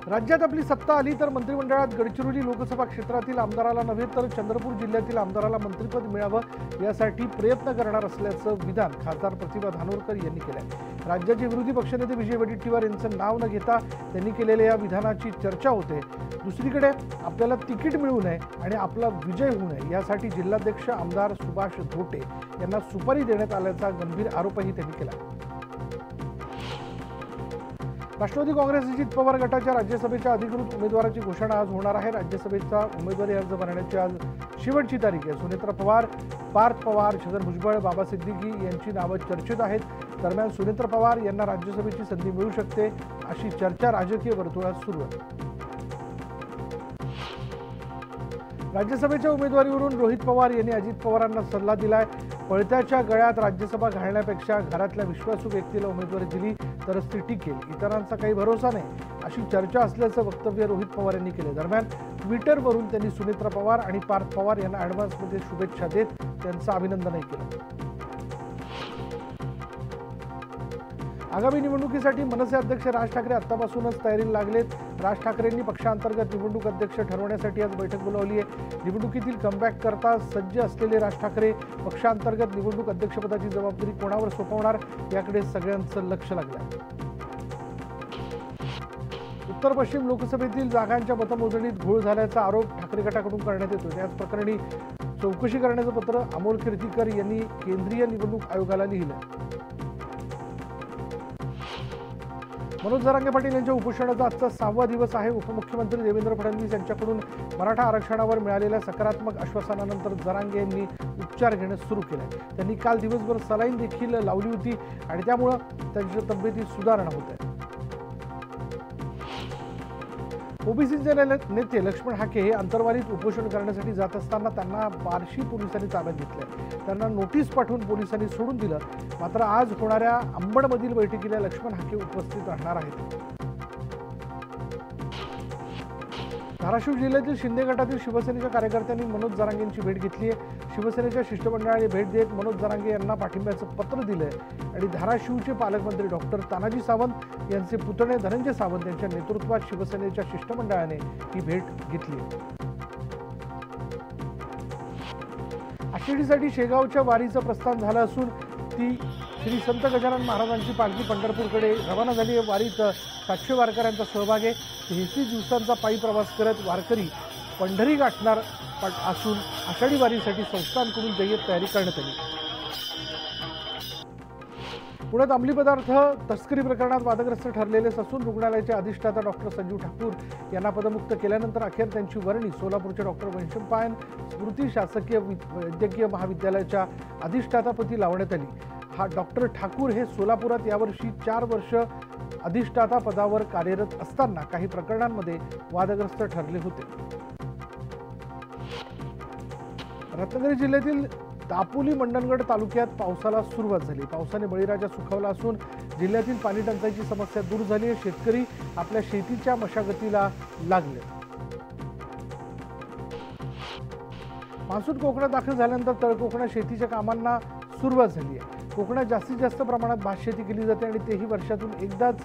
राज्यात आपली सत्ता आली तर मंत्रिमंडळात गडचिरोली लोकसभा क्षेत्रातील आमदाराला नव्हे तर चंद्रपूर जिल्ह्यातील आमदाराला मंत्रिपद मिळावं यासाठी प्रयत्न करणार असल्याचं विधान खासदार प्रतिभा धानोरकर यांनी केलं। राज्याचे विरोधी पक्षनेते विजय वडेट्टीवार यांचं नाव न घेता त्यांनी केलेल्या या विधानाची चर्चा होते। दुसरीकडे आपल्याला तिकीट मिळू नये आणि आपला विजय होऊ नये यासाठी जिल्हाध्यक्ष आमदार सुभाष धोटे यांना सुपारी देण्यात आल्याचा गंभीर आरोपही त्यांनी केला। राष्ट्रवादी काँग्रेस अजित पवार गटाच्या राज्यसभेच्या अधिकृत उमेदवाराची घोषणा आज होणार आहे। राज्यसभेचा उमेदवारी अर्ज भरण्याची आज शेवटची तारीख आहे। सुनेत्रा पवार, पार्थ पवार, छगन भुजबळ, बाबा सिद्दीकी यांची नावं चर्चेत आहेत। दरम्यान सुनेत्रा पवार यांना राज्यसभेची संधी मिळू शकते अशी चर्चा राजकीय वर्तुळात सुरू आहे। राज्यसभेच्या उमेदवारीवरून रोहित पवार यांनी अजित पवारांना सल्ला दिलाय। पळत्याच्या गळ्यात राज्यसभा घालण्यापेक्षा घरातल्या विश्वासू व्यक्तीला उमेदवारी दिली तरच ती टिकेल, इतरांचा काही भरोसा नाही अशी चर्चा असल्याचं वक्तव्य रोहित पवार यांनी केले। दरम्यान ट्विटरवरून त्यांनी सुनेत्रा पवार आणि पार्थ पवार यांना ॲडव्हान्समध्ये शुभेच्छा देत त्यांचं अभिनंदनही केलं। आगामी निवडणुकीसाठी मनसे अध्यक्ष राज ठाकरे आतापासूनच तयारीला लागलेत। राज ठाकरेंनी पक्षांतर्गत निवडणूक अध्यक्ष ठरवण्यासाठी आज बैठक बोलावली आहे। निवडणुकीतील कमबॅक करता सज्ज असलेले राज ठाकरे पक्षांतर्गत निवडणूक अध्यक्षपदाची जबाबदारी कोणावर सोपवणार याकडे सगळ्यांचं लक्ष लागलं आहे। उत्तर पश्चिम लोकसभेतील जागांच्या मतमोजणीत घोळ झाल्याचा आरोप ठाकरे गटाकडून करण्यात येतो। याच प्रकरणी चौकशी करण्याचं पत्र अमोल कीर्तीकर यांनी केंद्रीय निवडणूक आयोगाला लिहिलं। मनोज जरांगे पाटील यांच्या उपोषणाचा आजचा 6वा दिवस आहे। उपमुख्यमंत्री देवेंद्र फडणवीस यांच्याकडून मराठा आरक्षणावर मिळालेल्या सकारात्मक आश्वासनानंतर जरांगे यांनी उपचार घेणं सुरू केलं। त्यांनी काल दिवसभर सलाईन देखील लावली होती आणि त्यामुळे त्यांच्या तब्येतीत सुधारणा होत आहे। ओबीसीचे नेते लक्ष्मण हाके हे अंतर्वालीत उपोषण करण्यासाठी जात असताना त्यांना बार्शी पोलिसांनी ताब्यात घेतलं। त्यांना नोटीस पाठवून पोलिसांनी सोडून दिलं। मात्र आज होणाऱ्या अंबडमधील बैठकीला लक्ष्मण हाके उपस्थित राहणार आहेत। धाराशिव जिल्ह्यातील शिंदे गटातील शिवसेनेच्या कार्यकर्त्यांनी मनोज जरांगेंची भेट घेतली आहे। शिवसेनेच्या शिष्टमंडळाने भेट देत मनोज जरांगे यांना पाठिंब्याचं पत्र दिलंय आणि धाराशिवचे पालकमंत्री डॉक्टर तानाजी सावंत यांचे पुतणे धनंजय सावंत यांच्या नेतृत्वात शिवसेनेच्या शिष्टमंडळाने ही भेट घेतली। आषाढीसाठी शेगावच्या वारीचं प्रस्थान झालं असून ती श्री संत गजानन महाराजांची पालखी पंढरपूरकडे रवाना झाली आहे। वारीत 700 वारकऱ्यांचा सहभाग आहे। 33 दिवसांचा पायी प्रवास करत वारकरी पंढरी गाठणार असून आषाढी वारीसाठी संस्थांकडून जय्यत तयारी करण्यात आली। पुण्यात अंमली पदार्थ तस्करी प्रकरणात वादग्रस्त ठरलेले ससून रुग्णालयाचे अधिष्ठाता डॉक्टर संजू ठाकूर यांना पदमुक्त केल्यानंतर अखेर त्यांची वर्णी सोलापूरच्या डॉक्टर वंशम पायन स्मृती शासकीय वैद्यकीय महाविद्यालयाच्या अधिष्ठातापदी लावण्यात आली। हा डॉक्टर ठाकूर हे सोलापुरात यावर्षी 4 वर्ष अधिष्ठाता पदावर कार्यरत असताना काही प्रकरणांमध्ये वादग्रस्त ठरले होते। रत्नागिरी जिल्ह्यातील दापोली मंडणगड तालुक्यात पावसाला सुरुवात झाली। पावसाने बळीराजा सुखावला असून जिल्ह्यातील पाणी टंचाईची समस्या दूर झाली आहे। शेतकरी आपल्या शेतीच्या मशागतीला लागले। मान्सून कोकणात दाखल झाल्यानंतर तळकोकणात शेतीच्या कामांना सुरुवात झाली आहे। कोकणात जास्तीत जास्त प्रमाणात भातशेती केली जाते आणि तेही वर्षातून एकदाच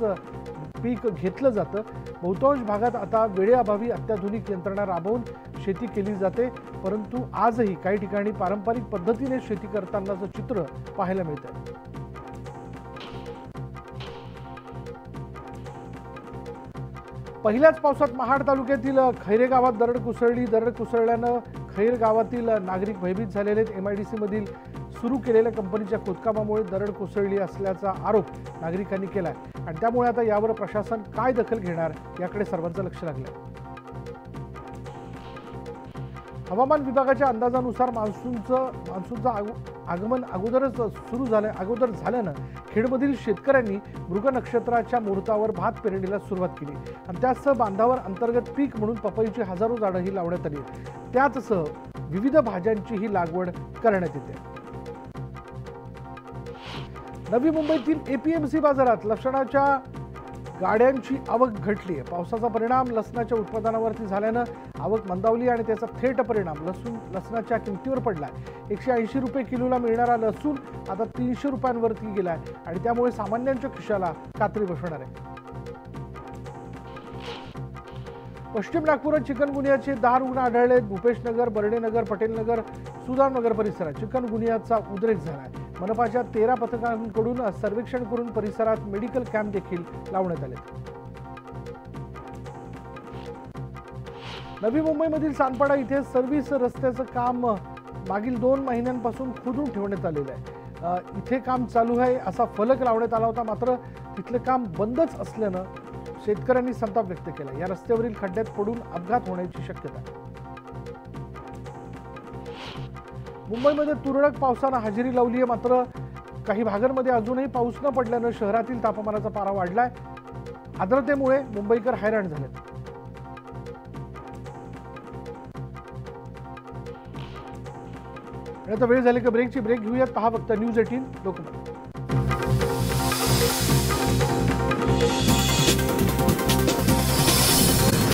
पीक घेतलं जातं। बहुतांश भागात आता वेळेअभावी अत्याधुनिक यंत्रणा राबवून शेती केली जाते, परंतु आजही काही ठिकाणी पारंपरिक पद्धतीने शेती करतानाचं चित्र पाहायला मिळतं। पहिल्याच पावसात महाड तालुक्यातील खैरे गावात दरड कोसळली। दरड कोसळल्यानं खैर गावातील नागरिक भयभीत झालेले आहेत। MIDC मधील सुरू केलेल्या कंपनीच्या खोदकामामुळे दरड कोसळली असल्याचा आरोप नागरिकांनी केलाय आणि त्यामुळे आता यावर प्रशासन काय दखल घेणार याकडे सर्वांचं लक्ष लागलंय। हवामान विभागाच्या अंदाजानुसार मान्सूनचं आगमन अगोदर झाल्यानं खेडमधील शेतकऱ्यांनी मृग नक्षत्राच्या मुहूर्तावर भात पेरणीला सुरुवात केली आणि त्यासह बांधावर अंतर्गत पीक म्हणून पपईची हजारो झाडंही लावण्यात आली। त्याचसह विविध भाज्यांचीही लागवड करण्यात येते। नवी मुंबईतील APMC बाजारात लसणाच्या गाड्यांची आवक घटली आहे। पावसाचा परिणाम लसणाच्या उत्पादनावरती झाल्यानं आवक मंदावली आणि त्याचा थेट परिणाम लसणाच्या किमतीवर पडलाय। 180 रुपये किलोला मिळणारा लसूण आता 300 रुपयांवरती गेलाय आणि त्यामुळे सामान्यांच्या खिशाला कात्री बसणार आहे। पश्चिम नागपुरात चिकनगुनियाचे 10 रुग्ण आढळलेत. भूपेशनगर, बर्डेनगर, पटेलनगर, सुदामनगर परिसरात चिकनगुनियाचा उद्रेक झाला आहे. मनपाच्या 13 पथकांकडून सर्वेक्षण करून परिसरात मेडिकल कॅम्प देखील लावण्यात आले. नवी मुंबईमधील सानपाडा इथे सर्व्हिस रस्त्याचं काम मागील 2 महिन्यांपासून खोदून ठेवण्यात आलेलं आहे. इथे काम चालू आहे असा फलक लावण्यात आला होता, मात्र तिथले काम बंदच असल्यानं शेतकऱ्यांनी संताप व्यक्त केला. या रस्त्यावरील खड्ड्यात पडून अपघात होण्याची शक्यता आहे. मुंबईमध्ये तुरळक पावसानं हजेरी लावली आहे, मात्र काही भागांमध्ये अजूनही पाऊस न पडल्यानं शहरातील तापमानाचा पारा वाढलाय. आर्द्रतेमुळे मुंबईकर हैराण झालेत. आता वेळ झाली का ब्रेकची. ब्रेक घेऊयात. पहा फक्त न्यूज 18 लोकमत.